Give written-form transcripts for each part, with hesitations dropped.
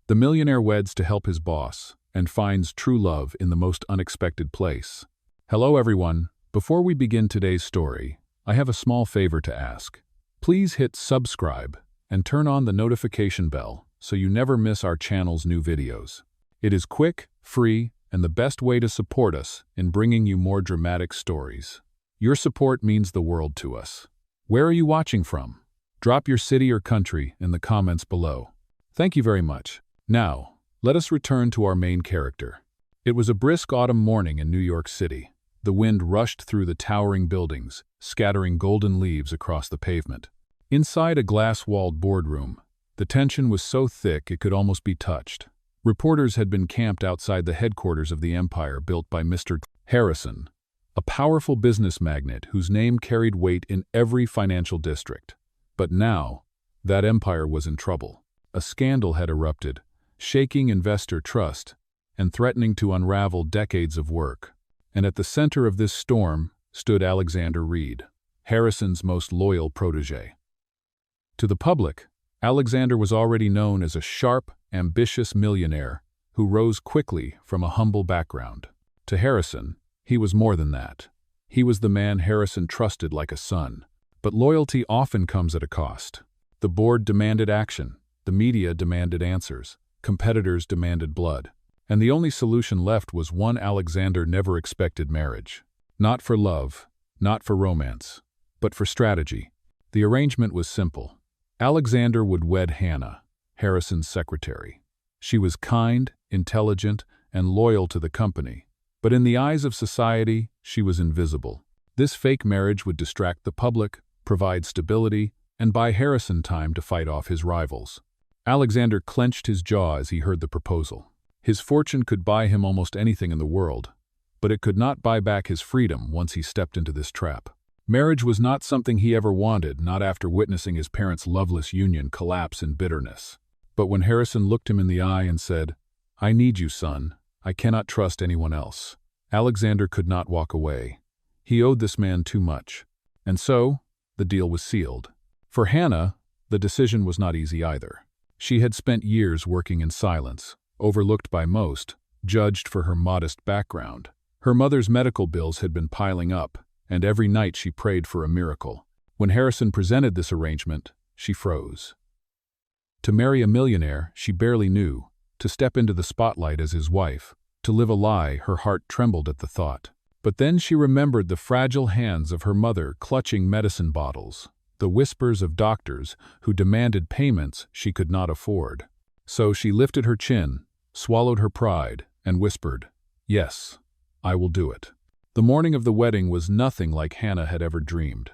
The millionaire weds to help his boss and finds true love in the most unexpected place. Hello everyone, before we begin today's story, I have a small favor to ask. Please hit subscribe and turn on the notification bell so you never miss our channel's new videos. It is quick, free, and the best way to support us in bringing you more dramatic stories. Your support means the world to us. Where are you watching from? Drop your city or country in the comments below. Thank you very much. Now, let us return to our main character. It was a brisk autumn morning in New York City. The wind rushed through the towering buildings, scattering golden leaves across the pavement. Inside a glass-walled boardroom, the tension was so thick it could almost be touched. Reporters had been camped outside the headquarters of the empire built by Mr. Harrison, a powerful business magnate whose name carried weight in every financial district. But now, that empire was in trouble. A scandal had erupted, shaking investor trust and threatening to unravel decades of work. And at the center of this storm stood Alexander Reed, Harrison's most loyal protégé. To the public, Alexander was already known as a sharp, ambitious millionaire who rose quickly from a humble background. To Harrison, he was more than that. He was the man Harrison trusted like a son. But loyalty often comes at a cost. The board demanded action, the media demanded answers, competitors demanded blood. And the only solution left was one Alexander never expected: marriage. Not for love, not for romance, but for strategy. The arrangement was simple. Alexander would wed Hannah, Harrison's secretary. She was kind, intelligent, and loyal to the company. But in the eyes of society, she was invisible. This fake marriage would distract the public, provide stability, and buy Harrison time to fight off his rivals. Alexander clenched his jaw as he heard the proposal. His fortune could buy him almost anything in the world, but it could not buy back his freedom once he stepped into this trap. Marriage was not something he ever wanted, not after witnessing his parents' loveless union collapse in bitterness. But when Harrison looked him in the eye and said, "I need you, son. I cannot trust anyone else," Alexander could not walk away. He owed this man too much. And so, the deal was sealed. For Hannah, the decision was not easy either. She had spent years working in silence, overlooked by most, judged for her modest background. Her mother's medical bills had been piling up, and every night she prayed for a miracle. When Harrison presented this arrangement, she froze. To marry a millionaire she barely knew, to step into the spotlight as his wife, to live a lie, her heart trembled at the thought. But then she remembered the fragile hands of her mother clutching medicine bottles, the whispers of doctors who demanded payments she could not afford. So she lifted her chin, swallowed her pride, and whispered, "Yes, I will do it." The morning of the wedding was nothing like Hannah had ever dreamed.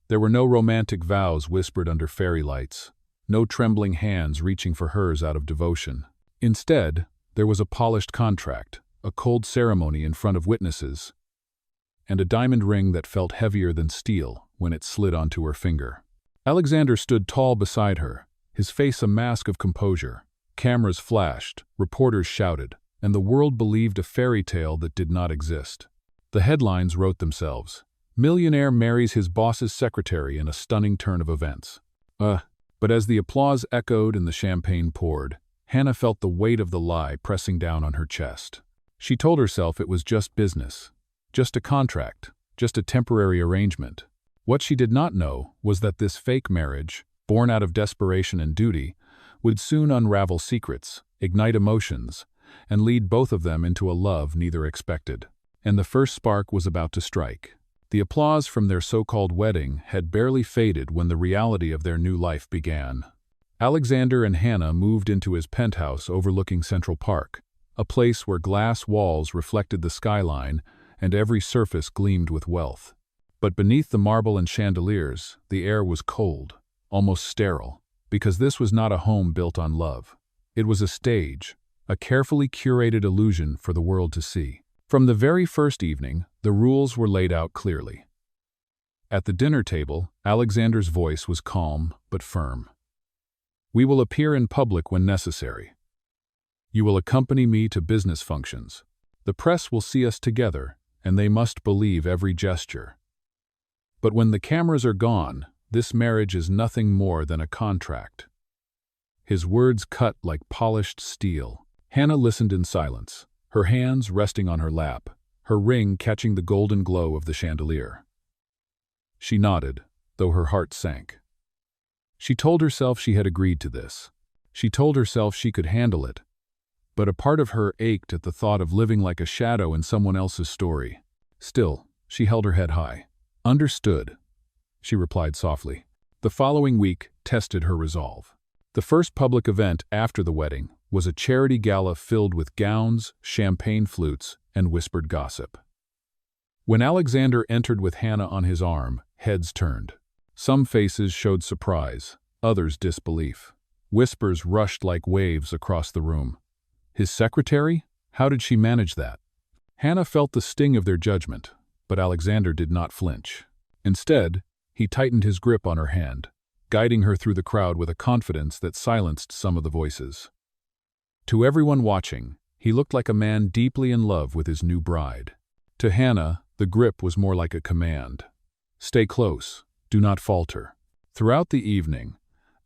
There were no romantic vows whispered under fairy lights, no trembling hands reaching for hers out of devotion. Instead, there was a polished contract, a cold ceremony in front of witnesses, and a diamond ring that felt heavier than steel when it slid onto her finger. Alexander stood tall beside her, his face a mask of composure. Cameras flashed, reporters shouted, and the world believed a fairy tale that did not exist. The headlines wrote themselves. Millionaire marries his boss's secretary in a stunning turn of events. But as the applause echoed and the champagne poured, Hannah felt the weight of the lie pressing down on her chest. She told herself it was just business. Just a contract, just a temporary arrangement. What she did not know was that this fake marriage, born out of desperation and duty, would soon unravel secrets, ignite emotions, and lead both of them into a love neither expected. And the first spark was about to strike. The applause from their so-called wedding had barely faded when the reality of their new life began. Alexander and Hannah moved into his penthouse overlooking Central Park, a place where glass walls reflected the skyline and every surface gleamed with wealth. But beneath the marble and chandeliers, the air was cold, almost sterile, because this was not a home built on love. It was a stage, a carefully curated illusion for the world to see. From the very first evening, the rules were laid out clearly. At the dinner table, Alexander's voice was calm but firm. "We will appear in public when necessary. You will accompany me to business functions. The press will see us together, and they must believe every gesture. But when the cameras are gone, this marriage is nothing more than a contract. his words cut like polished steel. Hannah listened in silence, her hands resting on her lap, her ring catching the golden glow of the chandelier. She nodded, though her heart sank. She told herself she had agreed to this. She told herself she could handle it. But a part of her ached at the thought of living like a shadow in someone else's story. Still, she held her head high. "Understood," she replied softly. The following week tested her resolve. The first public event after the wedding was a charity gala filled with gowns, champagne flutes, and whispered gossip. When Alexander entered with Hannah on his arm, heads turned. Some faces showed surprise, others disbelief. Whispers rushed like waves across the room. His secretary? How did she manage that? Hannah felt the sting of their judgment, but Alexander did not flinch. Instead, he tightened his grip on her hand, guiding her through the crowd with a confidence that silenced some of the voices. To everyone watching, he looked like a man deeply in love with his new bride. To Hannah, the grip was more like a command. Stay close, do not falter. Throughout the evening,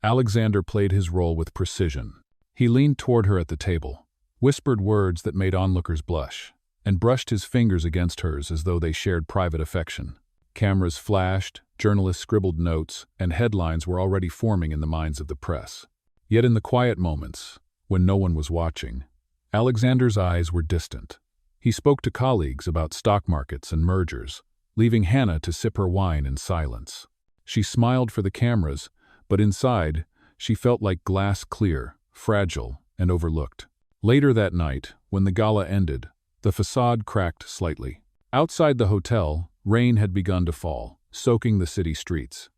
Alexander played his role with precision. He leaned toward her at the table, whispered words that made onlookers blush, and brushed his fingers against hers as though they shared private affection. Cameras flashed, journalists scribbled notes, and headlines were already forming in the minds of the press. Yet in the quiet moments, when no one was watching, Alexander's eyes were distant. He spoke to colleagues about stock markets and mergers, leaving Hannah to sip her wine in silence. She smiled for the cameras, but inside, she felt like glass clear, fragile, and overlooked. Later that night, when the gala ended, the facade cracked slightly. Outside the hotel, rain had begun to fall, soaking the city streets.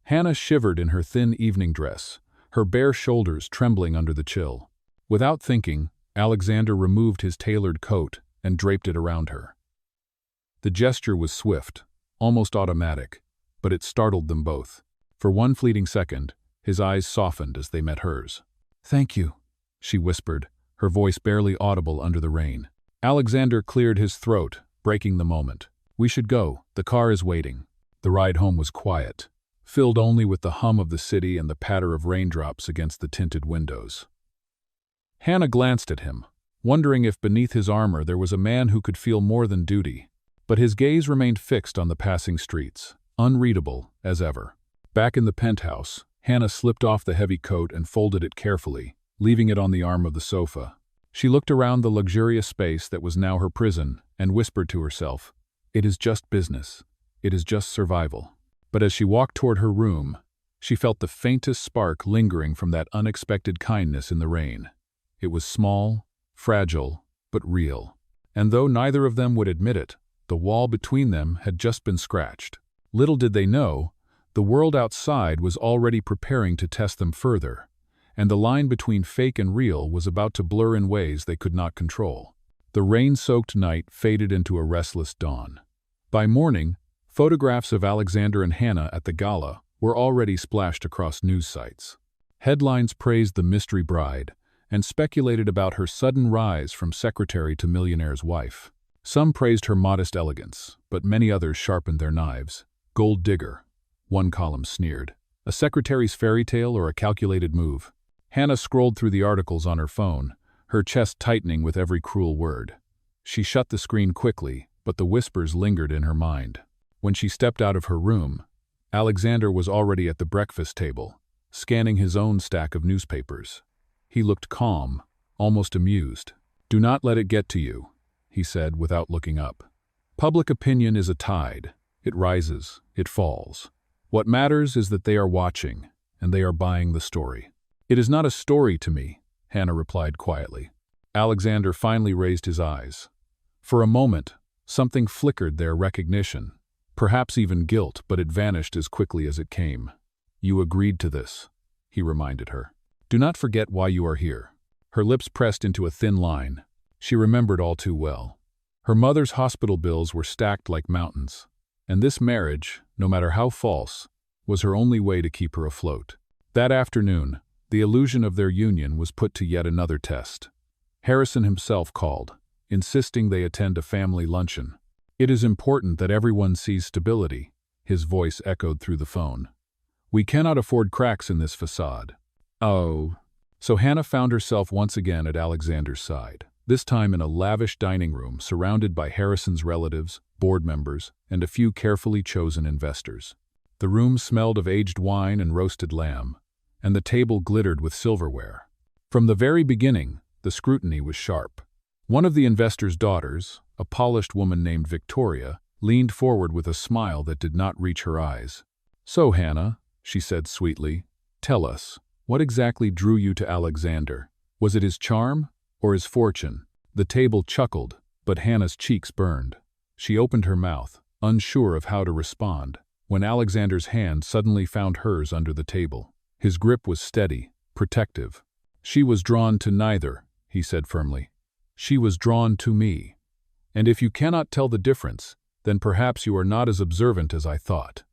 Hannah shivered in her thin evening dress, her bare shoulders trembling under the chill. Without thinking, Alexander removed his tailored coat and draped it around her. The gesture was swift, almost automatic, but it startled them both. For one fleeting second, his eyes softened as they met hers. "Thank you," she whispered, her voice barely audible under the rain. Alexander cleared his throat, breaking the moment. "We should go. The car is waiting." The ride home was quiet, filled only with the hum of the city and the patter of raindrops against the tinted windows. Hannah glanced at him, wondering if beneath his armor there was a man who could feel more than duty. But his gaze remained fixed on the passing streets, unreadable as ever. Back in the penthouse, Hannah slipped off the heavy coat and folded it carefully, leaving it on the arm of the sofa. She looked around the luxurious space that was now her prison and whispered to herself, "It is just business. It is just survival." But as she walked toward her room, she felt the faintest spark lingering from that unexpected kindness in the rain. It was small, fragile, but real. And though neither of them would admit it, the wall between them had just been scratched. Little did they know, the world outside was already preparing to test them further, and the line between fake and real was about to blur in ways they could not control. The rain-soaked night faded into a restless dawn. By morning, photographs of Alexander and Hannah at the gala were already splashed across news sites. Headlines praised the mystery bride and speculated about her sudden rise from secretary to millionaire's wife. Some praised her modest elegance, but many others sharpened their knives. "Gold digger," one column sneered. "A secretary's fairy tale or a calculated move?" Hannah scrolled through the articles on her phone, her chest tightening with every cruel word. She shut the screen quickly, but the whispers lingered in her mind. When she stepped out of her room, Alexander was already at the breakfast table, scanning his own stack of newspapers. He looked calm, almost amused. "Do not let it get to you," he said without looking up. "Public opinion is a tide. It rises, it falls. What matters is that they are watching, and they are buying the story." "It is not a story to me," Hannah replied quietly. Alexander finally raised his eyes. For a moment, something flickered their recognition, perhaps even guilt, but it vanished as quickly as it came. "You agreed to this," he reminded her. "Do not forget why you are here." Her lips pressed into a thin line. She remembered all too well. Her mother's hospital bills were stacked like mountains, and this marriage, no matter how false, was her only way to keep her afloat. That afternoon, the illusion of their union was put to yet another test. Harrison himself called, insisting they attend a family luncheon. "It is important that everyone sees stability," his voice echoed through the phone. "We cannot afford cracks in this facade." Oh. So Hannah found herself once again at Alexander's side, this time in a lavish dining room surrounded by Harrison's relatives, board members, and a few carefully chosen investors. The room smelled of aged wine and roasted lamb, and the table glittered with silverware. From the very beginning, the scrutiny was sharp. One of the investors' daughters, a polished woman named Victoria, leaned forward with a smile that did not reach her eyes. "So, Hannah," she said sweetly, "tell us, what exactly drew you to Alexander? Was it his charm or his fortune?" The table chuckled, but Hannah's cheeks burned. She opened her mouth, unsure of how to respond, when Alexander's hand suddenly found hers under the table. His grip was steady, protective. "She was drawn to neither," he said firmly. "She was drawn to me. And if you cannot tell the difference, then perhaps you are not as observant as I thought."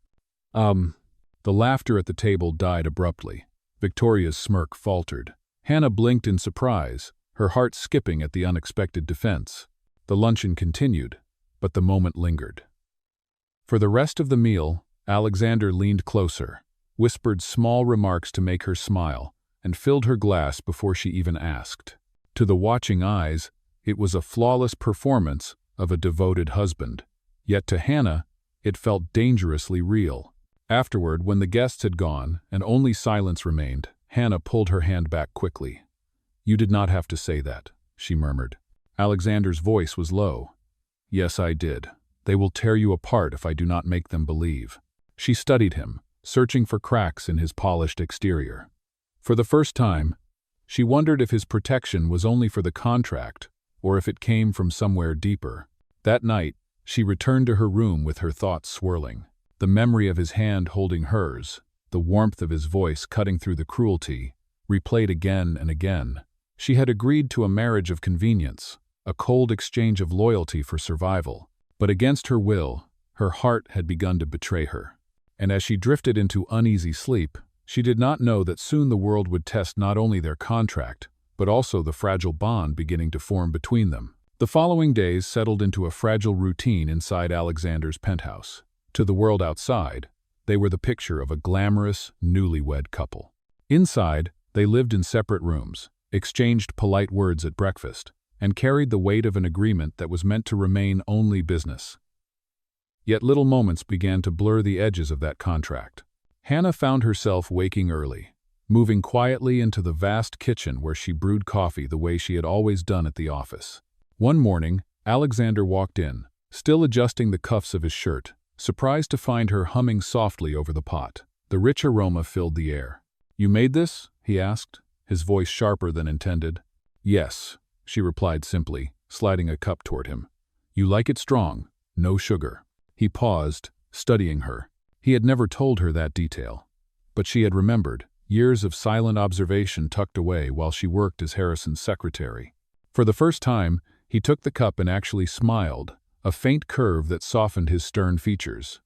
The laughter at the table died abruptly. Victoria's smirk faltered. Hannah blinked in surprise, her heart skipping at the unexpected defense. The luncheon continued, but the moment lingered. For the rest of the meal, Alexander leaned closer, whispered small remarks to make her smile, and filled her glass before she even asked. To the watching eyes, it was a flawless performance of a devoted husband. Yet to Hannah, it felt dangerously real. Afterward, when the guests had gone and only silence remained, Hannah pulled her hand back quickly. "You did not have to say that," she murmured. Alexander's voice was low. "Yes, I did. They will tear you apart if I do not make them believe." She studied him, searching for cracks in his polished exterior. For the first time, she wondered if his protection was only for the contract or if it came from somewhere deeper. That night, she returned to her room with her thoughts swirling. The memory of his hand holding hers, the warmth of his voice cutting through the cruelty, replayed again and again. She had agreed to a marriage of convenience, a cold exchange of loyalty for survival. But against her will, her heart had begun to betray her. And as she drifted into uneasy sleep, she did not know that soon the world would test not only their contract, but also the fragile bond beginning to form between them. The following days settled into a fragile routine inside Alexander's penthouse. To the world outside, they were the picture of a glamorous, newlywed couple. Inside, they lived in separate rooms, exchanged polite words at breakfast, and carried the weight of an agreement that was meant to remain only business. Yet little moments began to blur the edges of that contract. Hannah found herself waking early, moving quietly into the vast kitchen where she brewed coffee the way she had always done at the office. One morning, Alexander walked in, still adjusting the cuffs of his shirt, surprised to find her humming softly over the pot. The rich aroma filled the air. "You made this?" he asked, his voice sharper than intended. "Yes," she replied simply, sliding a cup toward him. "You like it strong, no sugar." He paused, studying her. He had never told her that detail. But she had remembered, years of silent observation tucked away while she worked as Harrison's secretary. For the first time, he took the cup and actually smiled, a faint curve that softened his stern features.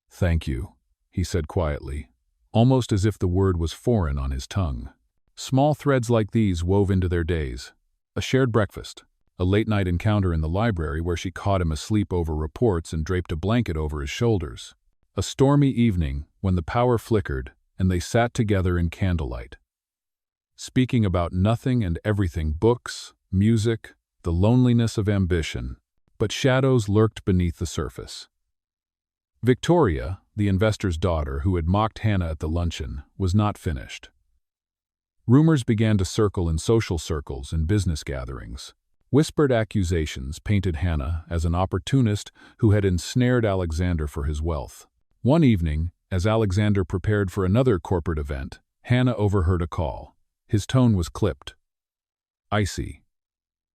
"Thank you," he said quietly, almost as if the word was foreign on his tongue. Small threads like these wove into their days. A shared breakfast, a late-night encounter in the library where she caught him asleep over reports and draped a blanket over his shoulders. A stormy evening when the power flickered and they sat together in candlelight, speaking about nothing and everything: books, music, the loneliness of ambition. But shadows lurked beneath the surface. Victoria, the investor's daughter who had mocked Hannah at the luncheon, was not finished. Rumors began to circle in social circles and business gatherings. Whispered accusations painted Hannah as an opportunist who had ensnared Alexander for his wealth. One evening, as Alexander prepared for another corporate event, Hannah overheard a call. His tone was clipped. Icy.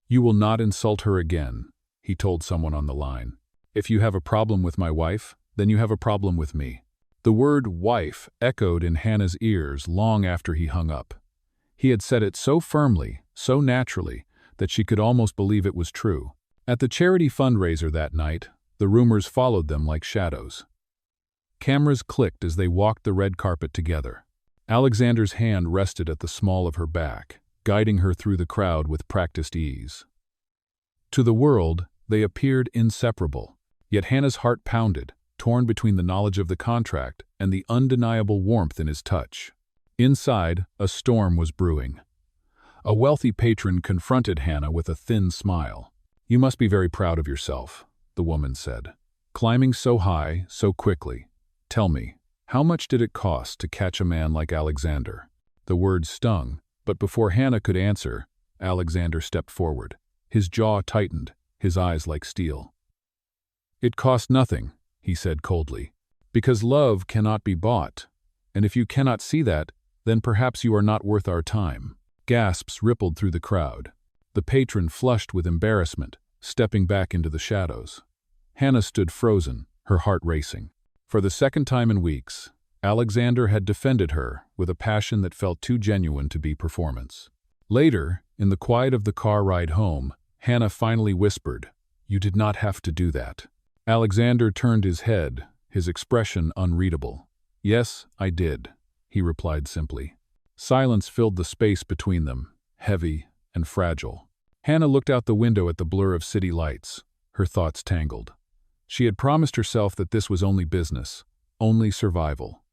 "You will not insult her again," he told someone on the line. "If you have a problem with my wife, then you have a problem with me." The word wife echoed in Hannah's ears long after he hung up. He had said it so firmly, so naturally, that she could almost believe it was true. At the charity fundraiser that night, the rumors followed them like shadows. Cameras clicked as they walked the red carpet together. Alexander's hand rested at the small of her back, guiding her through the crowd with practiced ease. To the world, they appeared inseparable, yet Hannah's heart pounded, torn between the knowledge of the contract and the undeniable warmth in his touch. Inside, a storm was brewing. A wealthy patron confronted Hannah with a thin smile. "You must be very proud of yourself," the woman said. "Climbing so high, so quickly. Tell me, how much did it cost to catch a man like Alexander?" The words stung, but before Hannah could answer, Alexander stepped forward. His jaw tightened, his eyes like steel. "It cost nothing," he said coldly, "because love cannot be bought. And if you cannot see that, then perhaps you are not worth our time." Gasps rippled through the crowd. The patron flushed with embarrassment, stepping back into the shadows. Hannah stood frozen, her heart racing. For the second time in weeks, Alexander had defended her with a passion that felt too genuine to be performance. Later, in the quiet of the car ride home, Hannah finally whispered, "You did not have to do that." Alexander turned his head, his expression unreadable. "Yes, I did," he replied simply. Silence filled the space between them, heavy and fragile. Hannah looked out the window at the blur of city lights, her thoughts tangled. She had promised herself that this was only business, only survival.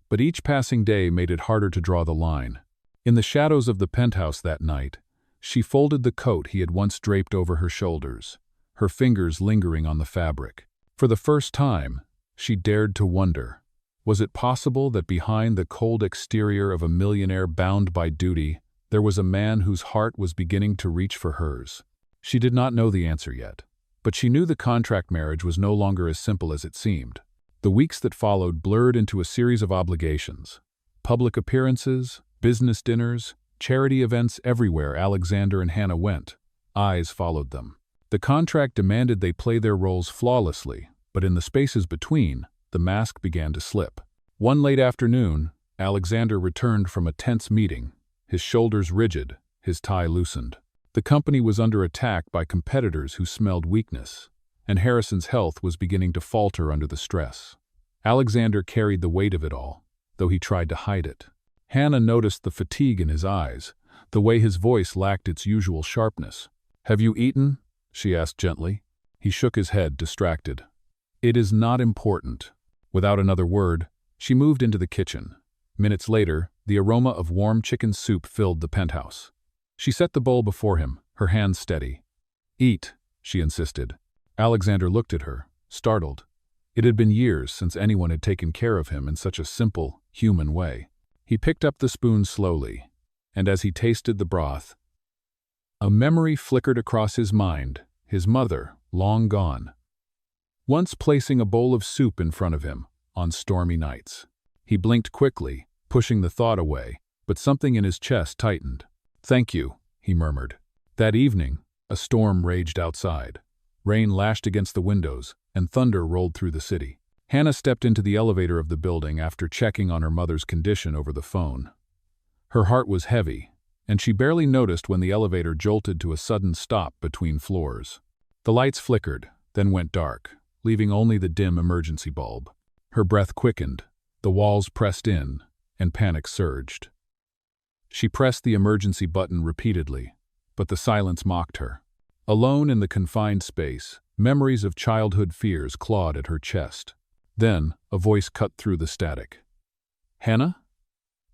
But each passing day made it harder to draw the line. In the shadows of the penthouse that night, she folded the coat he had once draped over her shoulders, her fingers lingering on the fabric. For the first time, she dared to wonder, was it possible that behind the cold exterior of a millionaire bound by duty, there was a man whose heart was beginning to reach for hers? She did not know the answer yet, but she knew the contract marriage was no longer as simple as it seemed. The weeks that followed blurred into a series of obligations. Public appearances, business dinners, charity events everywhere Alexander and Hannah went. Eyes followed them. The contract demanded they play their roles flawlessly, but in the spaces between, the mask began to slip. One late afternoon, Alexander returned from a tense meeting, his shoulders rigid, his tie loosened. The company was under attack by competitors who smelled weakness, and Harrison's health was beginning to falter under the stress. Alexander carried the weight of it all, though he tried to hide it. Hannah noticed the fatigue in his eyes, the way his voice lacked its usual sharpness. "Have you eaten?" she asked gently. He shook his head, distracted. "It is not important." Without another word, she moved into the kitchen. Minutes later, the aroma of warm chicken soup filled the penthouse. She set the bowl before him, her hands steady. "Eat," she insisted. Alexander looked at her, startled. It had been years since anyone had taken care of him in such a simple, human way. He picked up the spoon slowly, and as he tasted the broth, a memory flickered across his mind, his mother, long gone, once placing a bowl of soup in front of him on stormy nights. He blinked quickly, pushing the thought away, but something in his chest tightened. "Thank you," he murmured. That evening, a storm raged outside. Rain lashed against the windows, and thunder rolled through the city. Hannah stepped into the elevator of the building after checking on her mother's condition over the phone. Her heart was heavy, and she barely noticed when the elevator jolted to a sudden stop between floors. The lights flickered, then went dark, leaving only the dim emergency bulb. Her breath quickened, the walls pressed in, and panic surged. She pressed the emergency button repeatedly, but the silence mocked her. Alone in the confined space, memories of childhood fears clawed at her chest. Then, a voice cut through the static. "Hannah?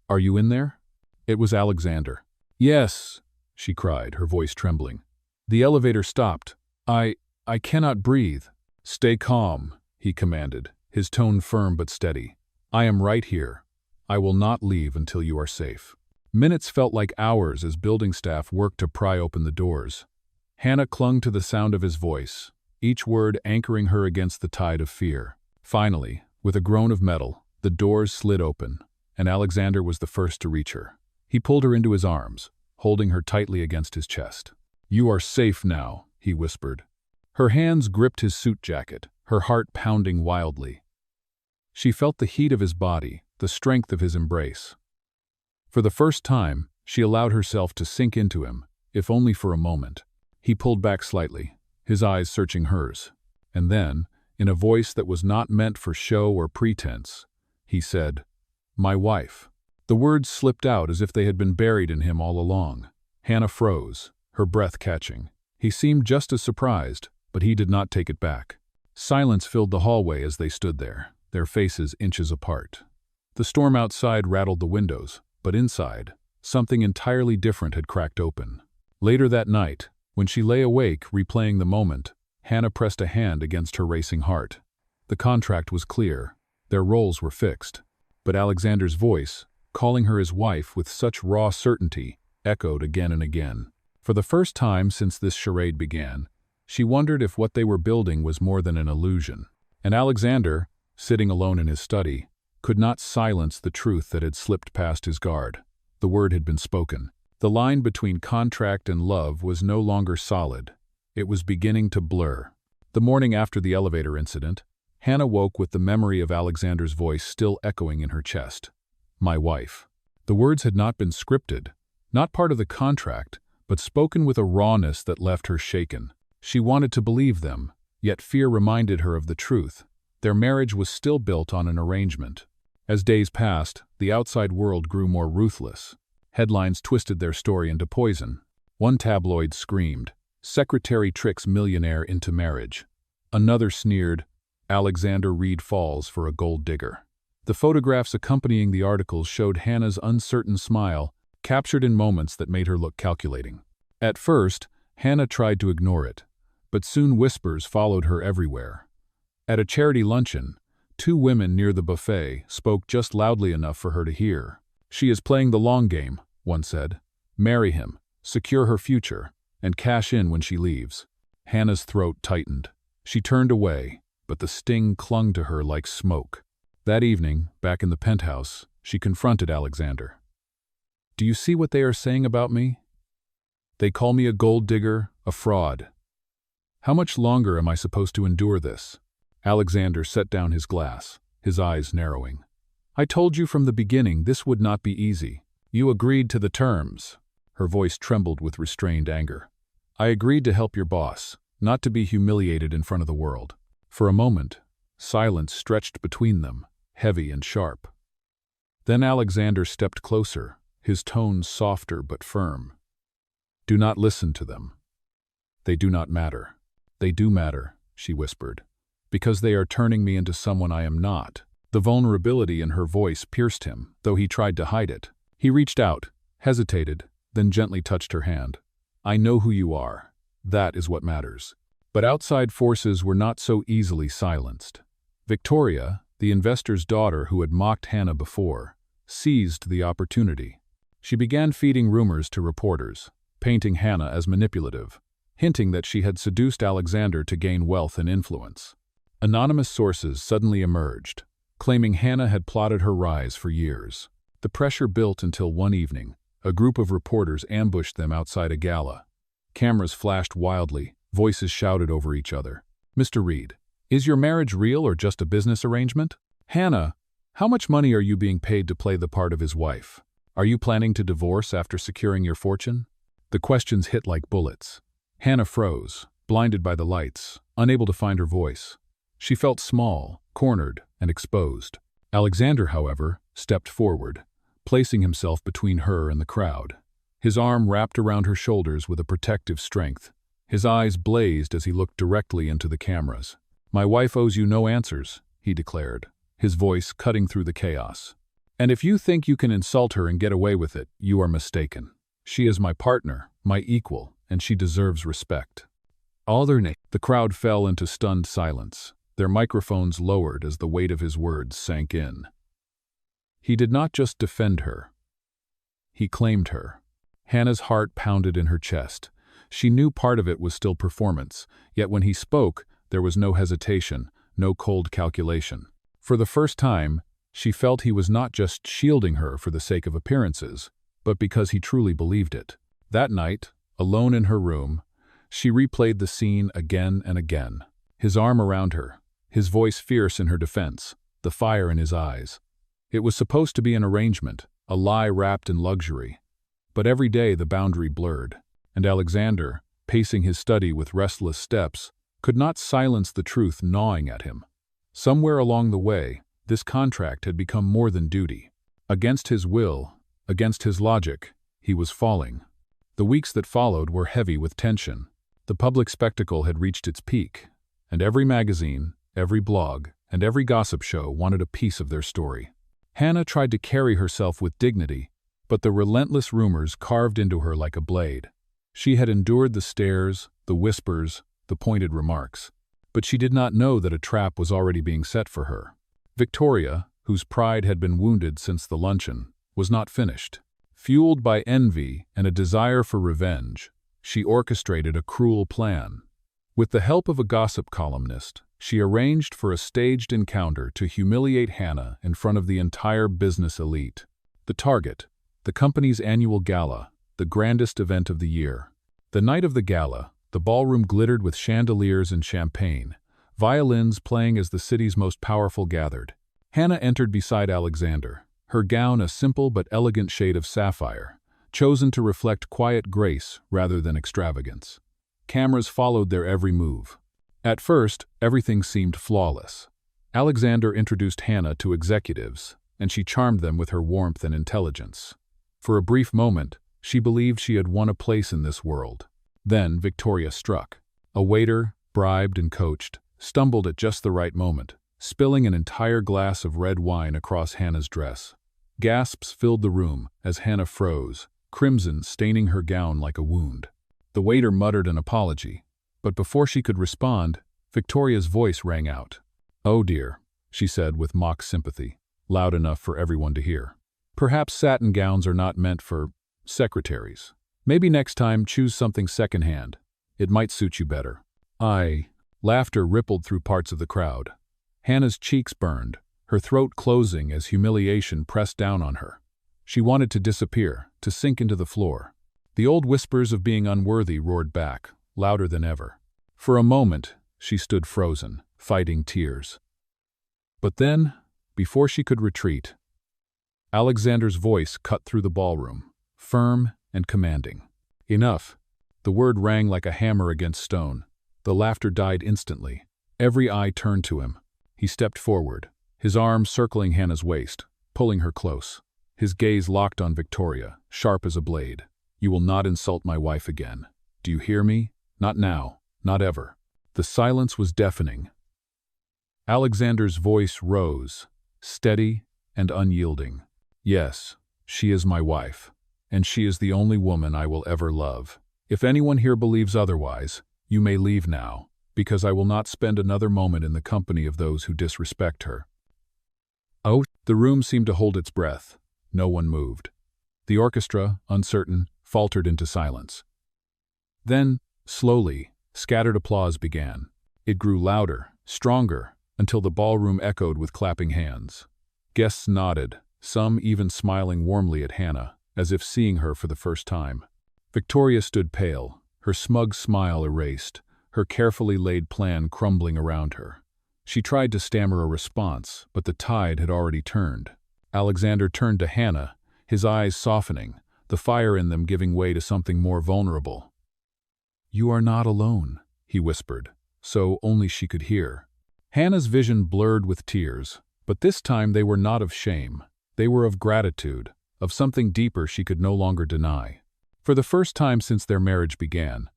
Are you in there?" It was Alexander. "Yes," she cried, her voice trembling. The elevator stopped. I cannot breathe." "Stay calm," he commanded, his tone firm but steady. "I am right here. I will not leave until you are safe." Minutes felt like hours as building staff worked to pry open the doors. Hannah clung to the sound of his voice, each word anchoring her against the tide of fear. Finally, with a groan of metal, the doors slid open, and Alexander was the first to reach her. He pulled her into his arms, holding her tightly against his chest. "You are safe now," he whispered. Her hands gripped his suit jacket, her heart pounding wildly. She felt the heat of his body, the strength of his embrace. For the first time, she allowed herself to sink into him, if only for a moment. He pulled back slightly, his eyes searching hers. And then, in a voice that was not meant for show or pretense, he said, "My wife." The words slipped out as if they had been buried in him all along. Hannah froze, her breath catching. He seemed just as surprised, but he did not take it back. Silence filled the hallway as they stood there, their faces inches apart. The storm outside rattled the windows, but inside, something entirely different had cracked open. Later that night, when she lay awake replaying the moment, Hannah pressed a hand against her racing heart. The contract was clear. Their roles were fixed. But Alexander's voice, calling her his wife with such raw certainty, echoed again and again. For the first time since this charade began, she wondered if what they were building was more than an illusion. And Alexander, sitting alone in his study, could not silence the truth that had slipped past his guard. The word had been spoken. The line between contract and love was no longer solid. It was beginning to blur. The morning after the elevator incident, Hannah woke with the memory of Alexander's voice still echoing in her chest. My wife. The words had not been scripted, not part of the contract, but spoken with a rawness that left her shaken. She wanted to believe them, yet fear reminded her of the truth. Their marriage was still built on an arrangement. As days passed, the outside world grew more ruthless. Headlines twisted their story into poison. One tabloid screamed, "Secretary tricks millionaire into marriage." Another sneered, "Alexander Reed falls for a gold digger." The photographs accompanying the articles showed Hannah's uncertain smile, captured in moments that made her look calculating. At first, Hannah tried to ignore it, but soon whispers followed her everywhere. At a charity luncheon, two women near the buffet spoke just loudly enough for her to hear. "She is playing the long game," one said. "Marry him, secure her future, and cash in when she leaves." Hannah's throat tightened. She turned away, but the sting clung to her like smoke. That evening, back in the penthouse, she confronted Alexander. "Do you see what they are saying about me? They call me a gold digger, a fraud. How much longer am I supposed to endure this?" Alexander set down his glass, his eyes narrowing. "I told you from the beginning this would not be easy. You agreed to the terms." Her voice trembled with restrained anger. "I agreed to help your boss, not to be humiliated in front of the world." For a moment, silence stretched between them, heavy and sharp. Then Alexander stepped closer, his tone softer but firm. "Do not listen to them. They do not matter." "They do matter," she whispered, "because they are turning me into someone I am not." The vulnerability in her voice pierced him, though he tried to hide it. He reached out, hesitated, then gently touched her hand. "I know who you are. That is what matters." But outside forces were not so easily silenced. Victoria, the investor's daughter who had mocked Hannah before, seized the opportunity. She began feeding rumors to reporters, painting Hannah as manipulative, hinting that she had seduced Alexander to gain wealth and influence. Anonymous sources suddenly emerged, claiming Hannah had plotted her rise for years. The pressure built until one evening, a group of reporters ambushed them outside a gala. Cameras flashed wildly, voices shouted over each other. "Mr. Reed, is your marriage real or just a business arrangement? Hannah, how much money are you being paid to play the part of his wife? Are you planning to divorce after securing your fortune?" The questions hit like bullets. Hannah froze, blinded by the lights, unable to find her voice. She felt small, cornered, and exposed. Alexander, however, stepped forward, placing himself between her and the crowd. His arm wrapped around her shoulders with a protective strength. His eyes blazed as he looked directly into the cameras. "My wife owes you no answers," he declared, his voice cutting through the chaos. "And if you think you can insult her and get away with it, you are mistaken. She is my partner, my equal, and she deserves respect." The crowd fell into stunned silence, their microphones lowered as the weight of his words sank in. He did not just defend her. He claimed her. Hannah's heart pounded in her chest. She knew part of it was still performance, yet when he spoke, there was no hesitation, no cold calculation. For the first time, she felt he was not just shielding her for the sake of appearances, but because he truly believed it. That night, alone in her room, she replayed the scene again and again. His arm around her, his voice fierce in her defense, the fire in his eyes. It was supposed to be an arrangement, a lie wrapped in luxury. But every day the boundary blurred, and Alexander, pacing his study with restless steps, could not silence the truth gnawing at him. Somewhere along the way, this contract had become more than duty. Against his will, against his logic, he was falling. The weeks that followed were heavy with tension. The public spectacle had reached its peak, and every magazine, every blog, and every gossip show wanted a piece of their story. Hannah tried to carry herself with dignity, but the relentless rumors carved into her like a blade. She had endured the stares, the whispers, the pointed remarks. But she did not know that a trap was already being set for her. Victoria, whose pride had been wounded since the luncheon, was not finished. Fueled by envy and a desire for revenge, she orchestrated a cruel plan. With the help of a gossip columnist, she arranged for a staged encounter to humiliate Hannah in front of the entire business elite. The target, the company's annual gala, the grandest event of the year. The night of the gala, the ballroom glittered with chandeliers and champagne, violins playing as the city's most powerful gathered. Hannah entered beside Alexander, her gown a simple but elegant shade of sapphire, chosen to reflect quiet grace rather than extravagance. Cameras followed their every move. At first, everything seemed flawless. Alexander introduced Hannah to executives, and she charmed them with her warmth and intelligence. For a brief moment, she believed she had won a place in this world. Then Victoria struck. A waiter, bribed and coached, stumbled at just the right moment, spilling an entire glass of red wine across Hannah's dress. Gasps filled the room as Hannah froze, crimson staining her gown like a wound. The waiter muttered an apology, but before she could respond, Victoria's voice rang out. "Oh dear," she said with mock sympathy, loud enough for everyone to hear. "Perhaps satin gowns are not meant for secretaries. Maybe next time choose something secondhand. It might suit you better." Laughter rippled through parts of the crowd. Hannah's cheeks burned, her throat closing as humiliation pressed down on her. She wanted to disappear, to sink into the floor. The old whispers of being unworthy roared back, louder than ever. For a moment, she stood frozen, fighting tears. But then, before she could retreat, Alexander's voice cut through the ballroom, firm and commanding. "Enough." The word rang like a hammer against stone. The laughter died instantly. Every eye turned to him. He stepped forward, his arm circling Hannah's waist, pulling her close. His gaze locked on Victoria, sharp as a blade. "You will not insult my wife again. Do you hear me? Not now, not ever." The silence was deafening. Alexander's voice rose, steady and unyielding. "Yes, she is my wife, and she is the only woman I will ever love. If anyone here believes otherwise, you may leave now, because I will not spend another moment in the company of those who disrespect her." Oh, the room seemed to hold its breath. No one moved. The orchestra, uncertain, faltered into silence. Then, slowly, scattered applause began. It grew louder, stronger, until the ballroom echoed with clapping hands. Guests nodded, some even smiling warmly at Hannah, as if seeing her for the first time. Victoria stood pale, her smug smile erased, her carefully laid plan crumbling around her. She tried to stammer a response, but the tide had already turned. Alexander turned to Hannah, his eyes softening, the fire in them giving way to something more vulnerable. "You are not alone," he whispered, so only she could hear. Hannah's vision blurred with tears, but this time they were not of shame. They were of gratitude, of something deeper she could no longer deny. For the first time since their marriage began,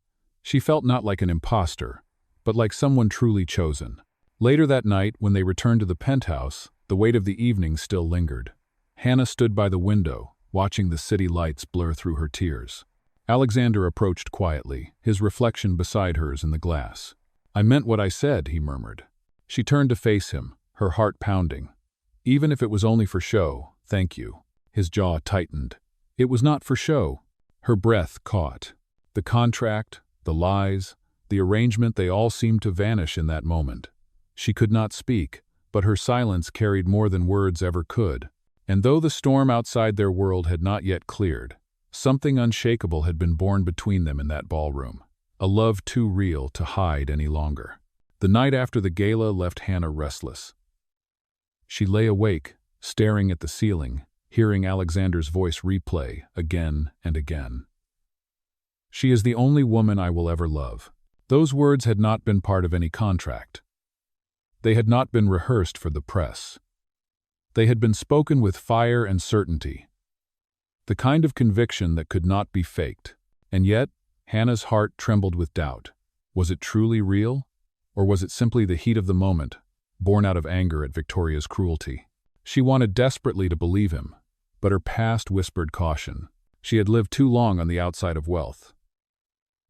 she felt not like an imposter, but like someone truly chosen. Later that night, when they returned to the penthouse, the weight of the evening still lingered. Hannah stood by the window, watching the city lights blur through her tears. Alexander approached quietly, his reflection beside hers in the glass. "I meant what I said," he murmured. She turned to face him, her heart pounding. "Even if it was only for show, thank you." His jaw tightened. It was not for show. Her breath caught. The contract, the lies, the arrangement, they all seemed to vanish in that moment. She could not speak, but her silence carried more than words ever could. And though the storm outside their world had not yet cleared, something unshakable had been born between them in that ballroom, a love too real to hide any longer. The night after the gala left Hannah restless. She lay awake, staring at the ceiling, hearing Alexander's voice replay again and again. "She is the only woman I will ever love." Those words had not been part of any contract. They had not been rehearsed for the press. They had been spoken with fire and certainty, the kind of conviction that could not be faked. And yet, Hannah's heart trembled with doubt. Was it truly real? Or was it simply the heat of the moment, born out of anger at Victoria's cruelty? She wanted desperately to believe him, but her past whispered caution. She had lived too long on the outside of wealth,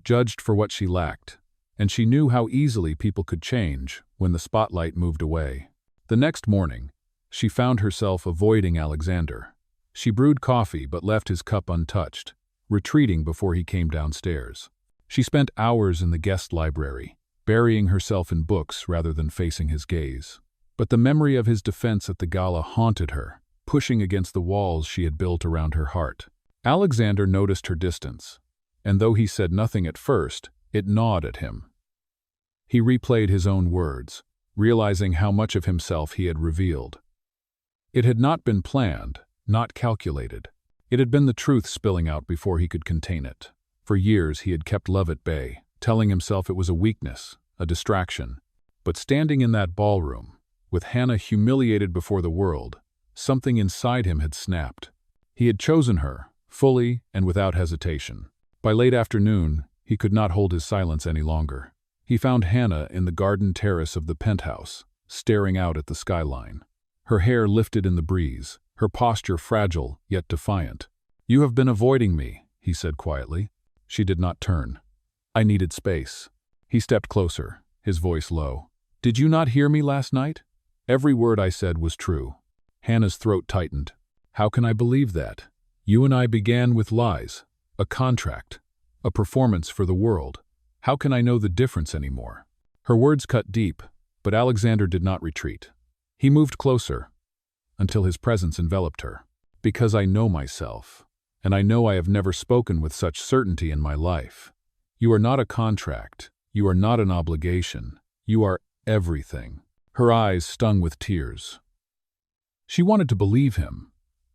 judged for what she lacked, and she knew how easily people could change when the spotlight moved away. The next morning, she found herself avoiding Alexander. She brewed coffee but left his cup untouched, retreating before he came downstairs. She spent hours in the guest library, burying herself in books rather than facing his gaze. But the memory of his defense at the gala haunted her, pushing against the walls she had built around her heart. Alexander noticed her distance, and though he said nothing at first, it gnawed at him. He replayed his own words, realizing how much of himself he had revealed. It had not been planned, not calculated. It had been the truth spilling out before he could contain it. For years he had kept love at bay, telling himself it was a weakness, a distraction. But standing in that ballroom, with Hannah humiliated before the world, something inside him had snapped. He had chosen her, fully and without hesitation. By late afternoon, he could not hold his silence any longer. He found Hannah in the garden terrace of the penthouse, staring out at the skyline. Her hair lifted in the breeze, her posture fragile yet defiant. "You have been avoiding me," he said quietly. She did not turn. "I needed space." He stepped closer, his voice low. "Did you not hear me last night? Every word I said was true." Hannah's throat tightened. "How can I believe that? You and I began with lies, a contract, a performance for the world. How can I know the difference anymore?" Her words cut deep, but Alexander did not retreat. He moved closer, until his presence enveloped her. "Because I know myself, and I know I have never spoken with such certainty in my life. You are not a contract, you are not an obligation, you are everything." Her eyes stung with tears. She wanted to believe him,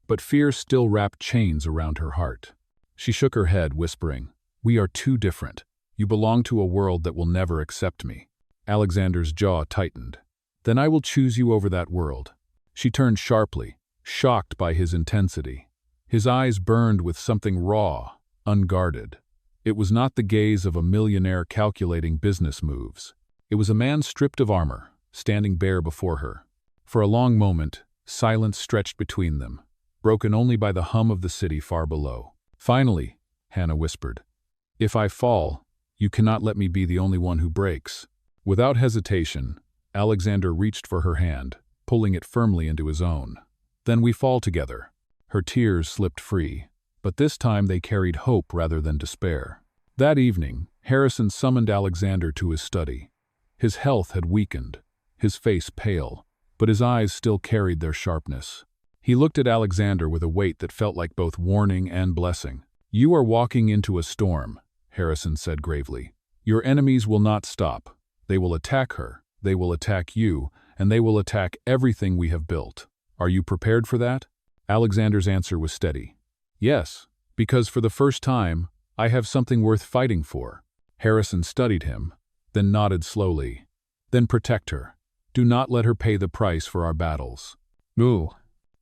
but fear still wrapped chains around her heart. She shook her head, whispering, "We are too different. You belong to a world that will never accept me." Alexander's jaw tightened. "Then I will choose you over that world." She turned sharply, shocked by his intensity. His eyes burned with something raw, unguarded. It was not the gaze of a millionaire calculating business moves. It was a man stripped of armor, standing bare before her. For a long moment, silence stretched between them, broken only by the hum of the city far below. "Finally," Hannah whispered, "if I fall, you cannot let me be the only one who breaks." Without hesitation, Alexander reached for her hand, pulling it firmly into his own. "Then we fall together." Her tears slipped free, but this time they carried hope rather than despair. That evening, Harrison summoned Alexander to his study. His health had weakened, his face pale, but his eyes still carried their sharpness. He looked at Alexander with a weight that felt like both warning and blessing. "You are walking into a storm," Harrison said gravely. "Your enemies will not stop. They will attack her, they will attack you, and they will attack everything we have built. Are you prepared for that?" Alexander's answer was steady. "Yes, because for the first time, I have something worth fighting for." Harrison studied him, then nodded slowly. "Then protect her. Do not let her pay the price for our battles." "Ooh."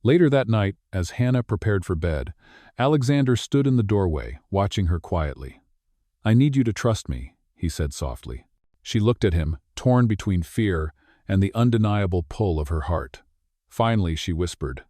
Later that night, as Hannah prepared for bed, Alexander stood in the doorway, watching her quietly. "I need you to trust me," he said softly. She looked at him, torn between fear and the undeniable pull of her heart. Finally, she whispered,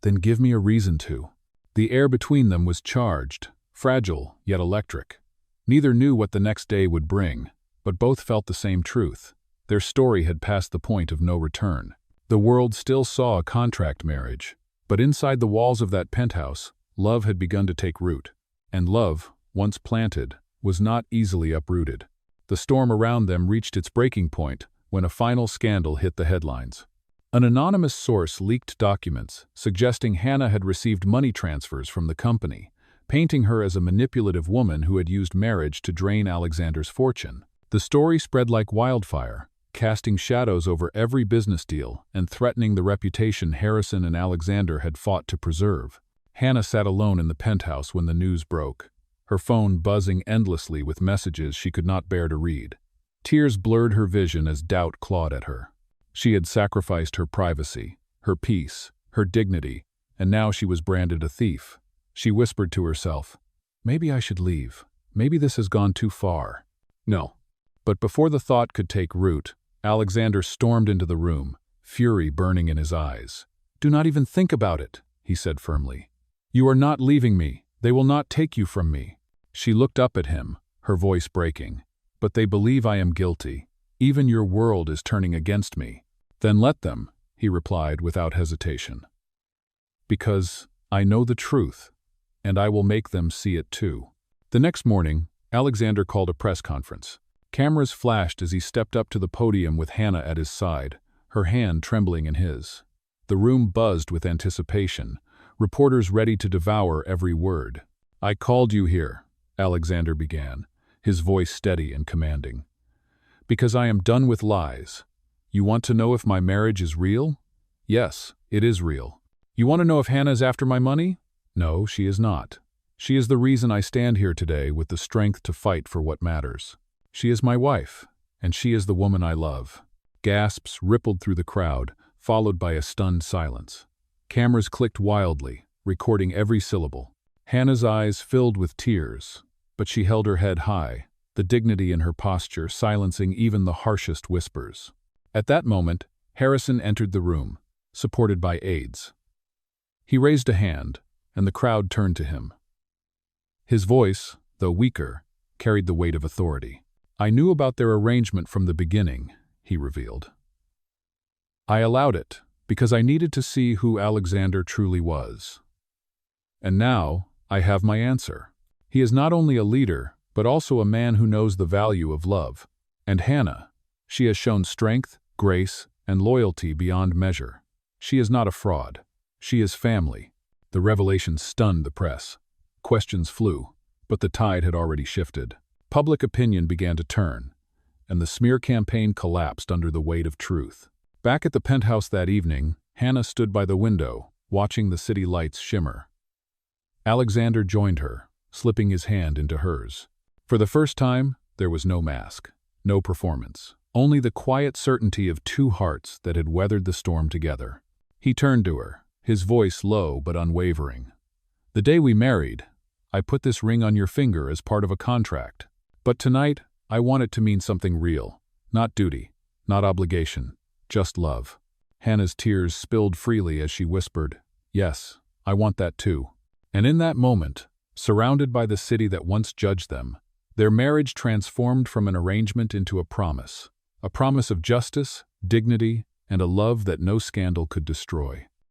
"Then give me a reason to." The air between them was charged, fragile yet electric. Neither knew what the next day would bring, but both felt the same truth. Their story had passed the point of no return. The world still saw a contract marriage, but inside the walls of that penthouse, love had begun to take root. And love, once planted, was not easily uprooted. The storm around them reached its breaking point when a final scandal hit the headlines. An anonymous source leaked documents suggesting Hannah had received money transfers from the company, painting her as a manipulative woman who had used marriage to drain Alexander's fortune. The story spread like wildfire, casting shadows over every business deal and threatening the reputation Harrison and Alexander had fought to preserve. Hannah sat alone in the penthouse when the news broke, her phone buzzing endlessly with messages she could not bear to read. Tears blurred her vision as doubt clawed at her. She had sacrificed her privacy, her peace, her dignity, and now she was branded a thief. She whispered to herself, "Maybe I should leave. Maybe this has gone too far." No. But before the thought could take root, Alexander stormed into the room, fury burning in his eyes. "Do not even think about it," he said firmly. You are not leaving me. They will not take you from me." She looked up at him, her voice breaking. "But they believe I am guilty. Even your world is turning against me." "Then let them," he replied without hesitation. "Because I know the truth, and I will make them see it too." The next morning, Alexander called a press conference. Cameras flashed as he stepped up to the podium with Hannah at his side, her hand trembling in his. The room buzzed with anticipation, reporters ready to devour every word. "I called you here," Alexander began, his voice steady and commanding, "because I am done with lies. You want to know if my marriage is real? Yes, it is real. You want to know if Hannah is after my money? No, she is not. She is the reason I stand here today with the strength to fight for what matters. She is my wife, and she is the woman I love." Gasps rippled through the crowd, followed by a stunned silence. Cameras clicked wildly, recording every syllable. Hannah's eyes filled with tears, but she held her head high, the dignity in her posture silencing even the harshest whispers. At that moment, Harrison entered the room, supported by aides. He raised a hand, and the crowd turned to him. His voice, though weaker, carried the weight of authority. "I knew about their arrangement from the beginning," he revealed. "I allowed it because I needed to see who Alexander truly was. And now I have my answer. He is not only a leader, but also a man who knows the value of love. And Hannah, she has shown strength, grace, and loyalty beyond measure. She is not a fraud. She is family." The revelation stunned the press. Questions flew, but the tide had already shifted. Public opinion began to turn, and the smear campaign collapsed under the weight of truth. Back at the penthouse that evening, Hannah stood by the window, watching the city lights shimmer. Alexander joined her, slipping his hand into hers. For the first time, there was no mask, no performance, only the quiet certainty of two hearts that had weathered the storm together. He turned to her, his voice low but unwavering. "The day we married, I put this ring on your finger as part of a contract. But tonight, I want it to mean something real. Not duty, not obligation, just love." Hannah's tears spilled freely as she whispered, "Yes, I want that too." And in that moment, surrounded by the city that once judged them, their marriage transformed from an arrangement into a promise of justice, dignity, and a love that no scandal could destroy.